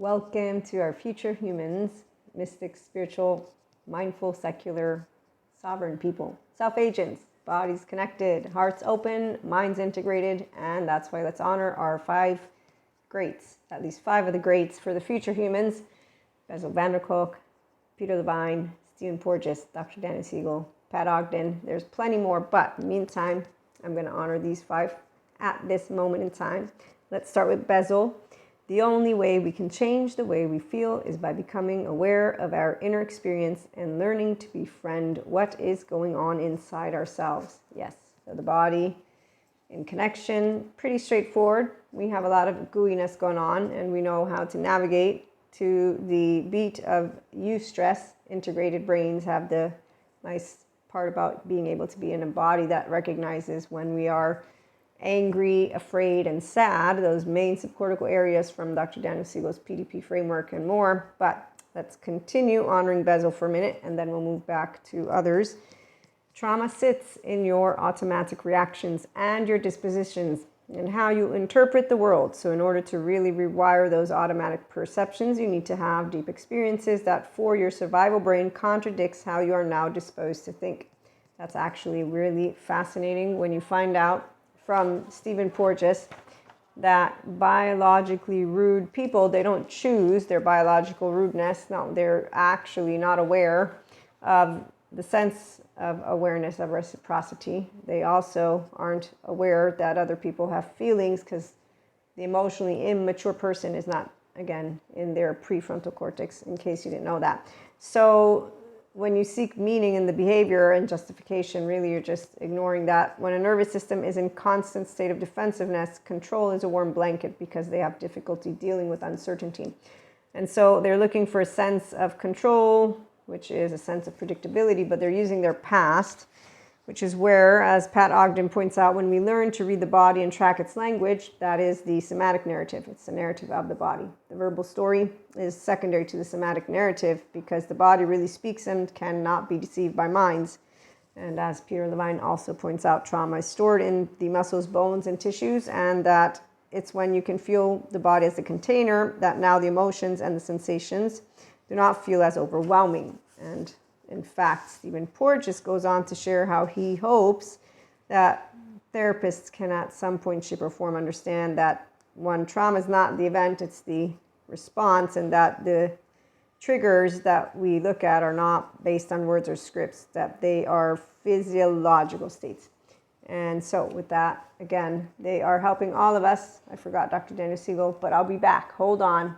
Welcome to our future humans, mystic, spiritual, mindful, secular, sovereign people, self-agents, bodies connected, hearts open, minds integrated, and that's why let's honor our 5 greats, at least 5 of the greats for the future humans: Bessel van der Kolk, Peter Levine, Stephen Porges, Dr. Daniel Siegel, Pat Ogden. There's plenty more, but in the meantime, I'm going to honor these 5 at this moment in time. Let's start with Bessel. The only way we can change the way we feel is by becoming aware of our inner experience and learning to befriend what is going on inside ourselves. Yes, so the body in connection, pretty straightforward. We have a lot of gooiness going on, and we know how to navigate to the beat of eustress. Integrated brains have the nice part about being able to be in a body that recognizes when we are angry, afraid, and sad, those main subcortical areas from Dr. Daniel Siegel's PDP framework and more. But let's continue honoring Bessel for a minute, and then we'll move back to others. Trauma sits in your automatic reactions and your dispositions and how you interpret the world. So in order to really rewire those automatic perceptions, you need to have deep experiences that for your survival brain contradicts how you are now disposed to think. That's actually really fascinating when you find out from Stephen Porges that biologically rude people, they don't choose their biological rudeness. No, they're actually not aware of the sense of awareness of reciprocity. They also aren't aware that other people have feelings, because the emotionally immature person is not, again, in their prefrontal cortex, in case you didn't know that. So when you seek meaning in the behavior and justification, really you're just ignoring that. When a nervous system is in constant state of defensiveness, control is a warm blanket because they have difficulty dealing with uncertainty. And so they're looking for a sense of control, which is a sense of predictability, but they're using their past, which is where, as Pat Ogden points out, when we learn to read the body and track its language, that is the somatic narrative. It's the narrative of the body. The verbal story is secondary to the somatic narrative because the body really speaks and cannot be deceived by minds. And as Peter Levine also points out, trauma is stored in the muscles, bones, and tissues, and that it's when you can feel the body as a container that now the emotions and the sensations do not feel as overwhelming. And in fact, Stephen Porges goes on to share how he hopes that therapists can at some point, shape, or form understand that one, trauma is not the event, it's the response, and that the triggers that we look at are not based on words or scripts, that they are physiological states. And so with that, again, they are helping all of us. I forgot Dr. Daniel Siegel, but I'll be back. Hold on.